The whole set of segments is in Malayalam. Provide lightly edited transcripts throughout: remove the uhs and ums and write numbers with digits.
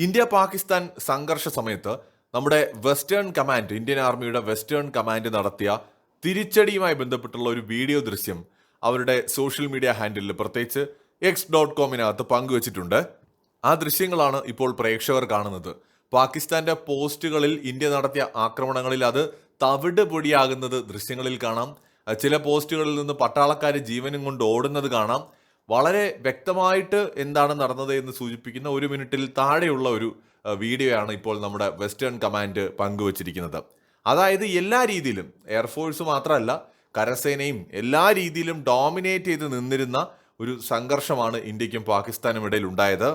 ഇന്ത്യ പാകിസ്ഥാൻ സംഘർഷ സമയത്ത് നമ്മുടെ വെസ്റ്റേൺ കമാൻഡ് ഇന്ത്യൻ ആർമിയുടെ വെസ്റ്റേൺ കമാൻഡ് നടത്തിയ തിരിച്ചടിയുമായി ബന്ധപ്പെട്ടുള്ള ഒരു വീഡിയോ ദൃശ്യം അവരുടെ സോഷ്യൽ മീഡിയ ഹാൻഡിലിൽ പ്രത്യേകിച്ച് X.comനകത്ത് പങ്കുവച്ചിട്ടുണ്ട്. ആ ദൃശ്യങ്ങളാണ് ഇപ്പോൾ പ്രേക്ഷകർ കാണുന്നത്. പാകിസ്ഥാന്റെ പോസ്റ്റുകളിൽ ഇന്ത്യ നടത്തിയ ആക്രമണങ്ങളിൽ അത് തവിട് പൊടിയാകുന്നത് ദൃശ്യങ്ങളിൽ കാണാം. ചില പോസ്റ്റുകളിൽ നിന്ന് പട്ടാളക്കാർ ജീവനും കൊണ്ട് ഓടുന്നത് കാണാം. വളരെ വ്യക്തമായിട്ട് എന്താണ് നടന്നത് എന്ന് സൂചിപ്പിക്കുന്ന 1 മിനിറ്റിൽ താഴെയുള്ള ഒരു വീഡിയോയാണ് ഇപ്പോൾ നമ്മുടെ വെസ്റ്റേൺ കമാൻഡ് പങ്കുവച്ചിരിക്കുന്നത്. അതായത് എല്ലാ രീതിയിലും എയർഫോഴ്സ് മാത്രമല്ല, കരസേനയും എല്ലാ രീതിയിലും ഡോമിനേറ്റ് ചെയ്ത് നിന്നിരുന്ന ഒരു സംഘർഷമാണ് ഇന്ത്യക്കും പാകിസ്ഥാനും ഇടയിൽ ഉണ്ടായത്.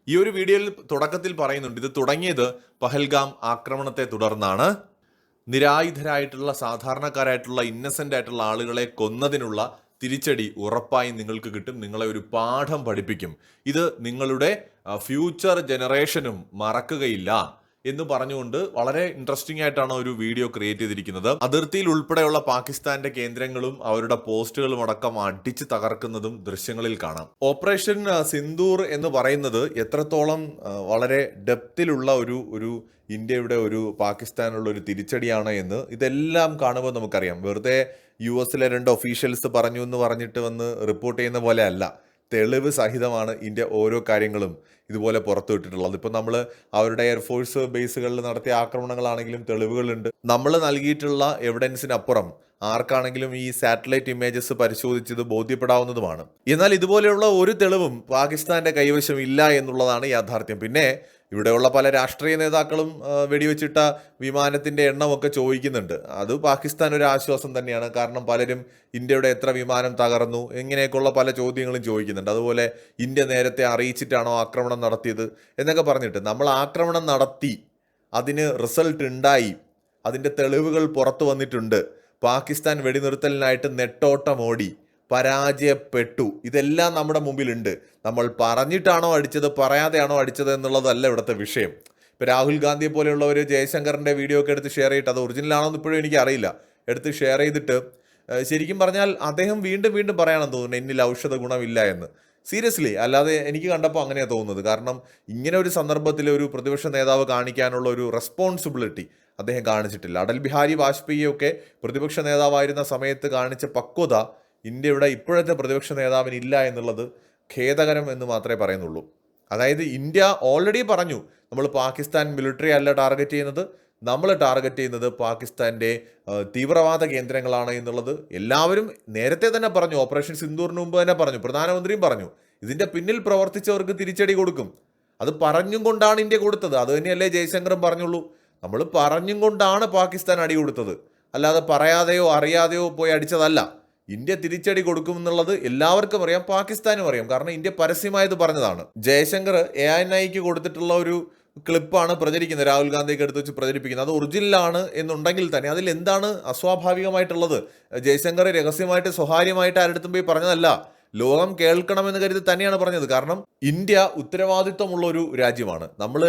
ഈ ഒരു വീഡിയോയിൽ തുടക്കത്തിൽ പറയുന്നുണ്ട്, ഇത് തുടങ്ങിയത് പഹൽഗാം ആക്രമണത്തെ തുടർന്നാണ്. നിരായുധരായിട്ടുള്ള സാധാരണക്കാരായിട്ടുള്ള ഇന്നസെന്റ് ആയിട്ടുള്ള ആളുകളെ കൊന്നതിനുള്ള തിരിച്ചടി ഉറപ്പായും നിങ്ങൾക്ക് കിട്ടും. നിങ്ങളെ ഒരു പാഠം പഠിപ്പിക്കും. ഇത് നിങ്ങളുടെ ഫ്യൂച്ചർ ജനറേഷനും മറക്കുകയില്ല എന്ന് പറഞ്ഞുകൊണ്ട് വളരെ ഇൻട്രസ്റ്റിംഗ് ആയിട്ടാണ് ഒരു വീഡിയോ ക്രിയേറ്റ് ചെയ്തിരിക്കുന്നത്. അതിർത്തിയിൽ ഉൾപ്പെടെയുള്ള പാകിസ്ഥാന്റെ കേന്ദ്രങ്ങളും അവരുടെ പോസ്റ്റുകളും അടക്കം അടിച്ച് തകർക്കുന്നതും ദൃശ്യങ്ങളിൽ കാണാം. ഓപ്പറേഷൻ സിന്ദൂർ എന്ന് പറയുന്നത് എത്രത്തോളം വളരെ ഡെപ്തിലുള്ള ഒരു ഇന്ത്യയുടെ ഒരു പാകിസ്ഥാനുള്ള ഒരു തിരിച്ചടിയാണ് എന്ന് ഇതെല്ലാം കാണുമ്പോൾ നമുക്കറിയാം. വെറുതെ US 2 ഒഫീഷ്യൽസ് പറഞ്ഞു എന്ന് പറഞ്ഞിട്ട് വന്ന് റിപ്പോർട്ട് ചെയ്യുന്ന പോലെ അല്ല. തെളിവ് സഹിതമാണ് ഇന്ത്യ ഓരോ കാര്യങ്ങളും ഇതുപോലെ പുറത്തുവിട്ടിട്ടുള്ളത്. ഇപ്പം നമ്മൾ അവരുടെ എയർഫോഴ്സ് ബേസുകളിൽ നടത്തിയ ആക്രമണങ്ങളാണെങ്കിലും തെളിവുകളുണ്ട്. നമ്മൾ നൽകിയിട്ടുള്ള എവിഡൻസിനപ്പുറം ആർക്കാണെങ്കിലും ഈ സാറ്റലൈറ്റ് ഇമേജസ് പരിശോധിച്ചത് ബോധ്യപ്പെടാവുന്നതുമാണ്. എന്നാൽ ഇതുപോലെയുള്ള ഒരു തെളിവും പാകിസ്ഥാന്റെ കൈവശം ഇല്ല എന്നുള്ളതാണ് യാഥാർത്ഥ്യം. പിന്നെ ഇവിടെയുള്ള പല രാഷ്ട്രീയ നേതാക്കളും വെടിവെച്ചിട്ട വിമാനത്തിന്റെ എണ്ണമൊക്കെ ചോദിക്കുന്നുണ്ട്. അത് പാകിസ്ഥാൻ ഒരു ആശ്വാസം തന്നെയാണ്. കാരണം പലരും ഇന്ത്യയുടെ എത്ര വിമാനം തകർന്നു ഇങ്ങനെയൊക്കെയുള്ള പല ചോദ്യങ്ങളും ചോദിക്കുന്നുണ്ട്. അതുപോലെ ഇന്ത്യ നേരത്തെ അറിയിച്ചിട്ടാണോ ആക്രമണം നടത്തിയത് എന്നൊക്കെ പറഞ്ഞിട്ട്, നമ്മൾ ആക്രമണം നടത്തി, അതിന് റിസൾട്ട് ഉണ്ടായി, അതിൻ്റെ തെളിവുകൾ പുറത്തു വന്നിട്ടുണ്ട്. പാകിസ്ഥാൻ വെടിനിർത്തലിനായിട്ട് നെട്ടോട്ടമോടി, പരാജയപ്പെട്ടു, ഇതെല്ലാം നമ്മുടെ മുമ്പിലുണ്ട്. നമ്മൾ പറഞ്ഞിട്ടാണോ അടിച്ചത്, പറയാതെയാണോ അടിച്ചത് എന്നുള്ളതല്ല ഇവിടുത്തെ വിഷയം. ഇപ്പോൾ രാഹുൽ ഗാന്ധിയെ പോലെയുള്ളവർ ജയശങ്കറിൻ്റെ വീഡിയോ ഒക്കെ എടുത്ത് ഷെയർ ചെയ്തിട്ട്, അത് ഒറിജിനലാണോ എന്ന് ഇപ്പോഴും എനിക്കറിയില്ല, എടുത്ത് ഷെയർ ചെയ്തിട്ട് ശരിക്കും പറഞ്ഞാൽ അദ്ദേഹം വീണ്ടും വീണ്ടും പറയാണെന്ന് തോന്നുന്നു എന്നിൽ ഔഷധ ഗുണമില്ല എന്ന്. സീരിയസ്ലി, അല്ലാതെ എനിക്ക് കണ്ടപ്പോൾ അങ്ങനെയാണ് തോന്നുന്നത്. കാരണം ഇങ്ങനെ ഒരു സന്ദർഭത്തിൽ ഒരു പ്രതിപക്ഷ നേതാവ് കാണിക്കാനുള്ള ഒരു റെസ്പോൺസിബിലിറ്റി അദ്ദേഹം കാണിച്ചിട്ടില്ല. അടൽ ബിഹാരി വാജ്പേയിയൊക്കെ പ്രതിപക്ഷ നേതാവായിരുന്ന സമയത്ത് കാണിച്ച പക്വത ഇന്ത്യയുടെ ഇപ്പോഴത്തെ പ്രതിപക്ഷ നേതാവിന് ഇല്ല എന്നുള്ളത് ഖേദകരം എന്ന് മാത്രമേ പറയുന്നുള്ളൂ. അതായത് ഇന്ത്യ ഓൾറെഡി പറഞ്ഞു, നമ്മൾ പാകിസ്ഥാൻ മിലിറ്ററി അല്ല ടാർഗറ്റ് ചെയ്യുന്നത്, നമ്മൾ ടാർഗറ്റ് ചെയ്യുന്നത് പാകിസ്ഥാൻ്റെ തീവ്രവാദ കേന്ദ്രങ്ങളാണ് എന്നുള്ളത് എല്ലാവരും നേരത്തെ തന്നെ പറഞ്ഞു. ഓപ്പറേഷൻ സിന്ദൂറിന് മുമ്പ് തന്നെ പറഞ്ഞു, പ്രധാനമന്ത്രിയും പറഞ്ഞു, ഇതിൻ്റെ പിന്നിൽ പ്രവർത്തിച്ചവർക്ക് തിരിച്ചടി കൊടുക്കും. അത് പറഞ്ഞും കൊണ്ടാണ് ഇന്ത്യ കൊടുത്തത്. അത് തന്നെയല്ലേ ജയശങ്കറും പറഞ്ഞുള്ളൂ, നമ്മൾ പറഞ്ഞും കൊണ്ടാണ് പാകിസ്ഥാൻ അടി കൊടുത്തത്, അല്ലാതെ പറയാതെയോ അറിയാതെയോ പോയി അടിച്ചതല്ല. ഇന്ത്യ തിരിച്ചടി കൊടുക്കുമെന്നുള്ളത് എല്ലാവർക്കും അറിയാം, പാകിസ്ഥാനും അറിയാം. കാരണം ഇന്ത്യ പരസ്യമായത് പറഞ്ഞതാണ്. ജയശങ്കർ ANIക്ക് കൊടുത്തിട്ടുള്ള ഒരു ക്ലിപ്പാണ് പ്രചരിക്കുന്നത്, രാഹുൽ ഗാന്ധിയൊക്കെ എടുത്ത് വെച്ച് പ്രചരിപ്പിക്കുന്നത്. അത് ഒറിജിനലാണ് എന്നുണ്ടെങ്കിൽ തന്നെ അതിൽ എന്താണ് അസ്വാഭാവികമായിട്ടുള്ളത്? ജയശങ്കർ രഹസ്യമായിട്ട് സ്വകാര്യമായിട്ട് ആരുടെ പോയി പറഞ്ഞതല്ല, ലോകം കേൾക്കണമെന്ന് കരുതി തന്നെയാണ് പറഞ്ഞത്. കാരണം ഇന്ത്യ ഉത്തരവാദിത്വമുള്ള ഒരു രാജ്യമാണ്. നമ്മൾ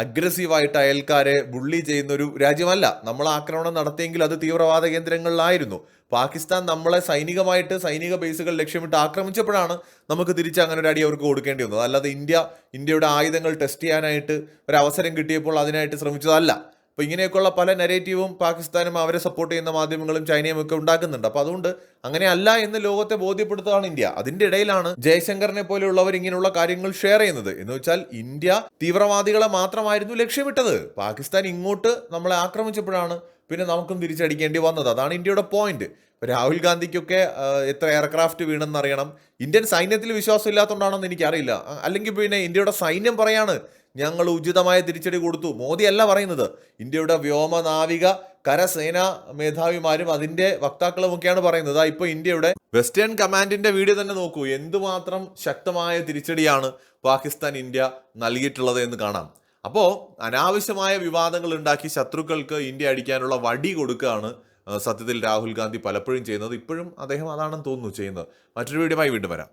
അഗ്രസീവായിട്ട് അയൽക്കാരെ ബുള്ളി ചെയ്യുന്ന ഒരു രാജ്യമല്ല. നമ്മൾ ആക്രമണം നടത്തിയെങ്കിൽ അത് തീവ്രവാദ കേന്ദ്രങ്ങളിലായിരുന്നു. പാകിസ്ഥാൻ നമ്മളെ സൈനിക ബേസുകൾ ലക്ഷ്യമിട്ട് ആക്രമിച്ചപ്പോഴാണ് നമുക്ക് തിരിച്ച് അങ്ങനെ ഒരു അടി അവർക്ക് കൊടുക്കേണ്ടി വന്നത്. അല്ലാതെ ഇന്ത്യയുടെ ആയുധങ്ങൾ ടെസ്റ്റ് ചെയ്യാനായിട്ട് ഒരു അവസരം കിട്ടിയപ്പോൾ അതിനായിട്ട് ശ്രമിച്ചതല്ല. അപ്പോൾ ഇങ്ങനെയൊക്കെയുള്ള പല നെറേറ്റീവും പാകിസ്ഥാനും അവരെ സപ്പോർട്ട് ചെയ്യുന്ന മാധ്യമങ്ങളും ചൈനയും ഒക്കെ ഉണ്ടാക്കുന്നുണ്ട്. അപ്പോൾ അതുകൊണ്ട് അങ്ങനെയല്ല എന്ന് ലോകത്തെ ബോധ്യപ്പെടുത്തുകയാണ് ഇന്ത്യ. അതിന്റെ ഇടയിലാണ് ജയശങ്കറിനെ പോലെയുള്ളവർ ഇങ്ങനെയുള്ള കാര്യങ്ങൾ ഷെയർ ചെയ്യുന്നത്. എന്ന് വെച്ചാൽ ഇന്ത്യ തീവ്രവാദികളെ മാത്രമായിരുന്നു ലക്ഷ്യമിട്ടത്. പാകിസ്ഥാൻ ഇങ്ങോട്ട് നമ്മളെ ആക്രമിച്ചപ്പോഴാണ് പിന്നെ നമുക്കും തിരിച്ചടിക്കേണ്ടി വന്നത്. അതാണ് ഇന്ത്യയുടെ പോയിന്റ്. രാഹുൽ ഗാന്ധിക്കൊക്കെ എത്ര എയർക്രാഫ്റ്റ് വീണെന്നറിയണം. ഇന്ത്യൻ സൈന്യത്തിൽ വിശ്വാസം ഇല്ലാത്തതുകൊണ്ടാണെന്ന് എനിക്കറിയില്ല. അല്ലെങ്കിൽ പിന്നെ ഇന്ത്യയുടെ സൈന്യം പറയാണ് ഞങ്ങൾ ഉചിതമായ തിരിച്ചടി കൊടുത്തു. മോദി അല്ല പറയുന്നത്, ഇന്ത്യയുടെ വ്യോമ, നാവിക, കരസേനാ മേധാവിമാരും അതിന്റെ വക്താക്കളുമൊക്കെയാണ് പറയുന്നത്. ഇപ്പോൾ ഇന്ത്യയുടെ വെസ്റ്റേൺ കമാൻഡിന്റെ വീഡിയോ തന്നെ നോക്കൂ, എന്തുമാത്രം ശക്തമായ തിരിച്ചടിയാണ് പാകിസ്ഥാൻ ഇന്ത്യ നൽകിയിട്ടുള്ളത് എന്ന് കാണാം. അപ്പോൾ അനാവശ്യമായ വിവാദങ്ങൾ ഉണ്ടാക്കി ശത്രുക്കൾക്ക് ഇന്ത്യ അടിക്കാനുള്ള വടി കൊടുക്കുകയാണ് സത്യത്തിൽ രാഹുൽ ഗാന്ധി പലപ്പോഴും ചെയ്യുന്നത്. ഇപ്പോഴും അദ്ദേഹം അതാണെന്ന് തോന്നുന്നു ചെയ്യുന്നത്. മറ്റൊരു വീഡിയോയുമായി വീണ്ടും വരാം.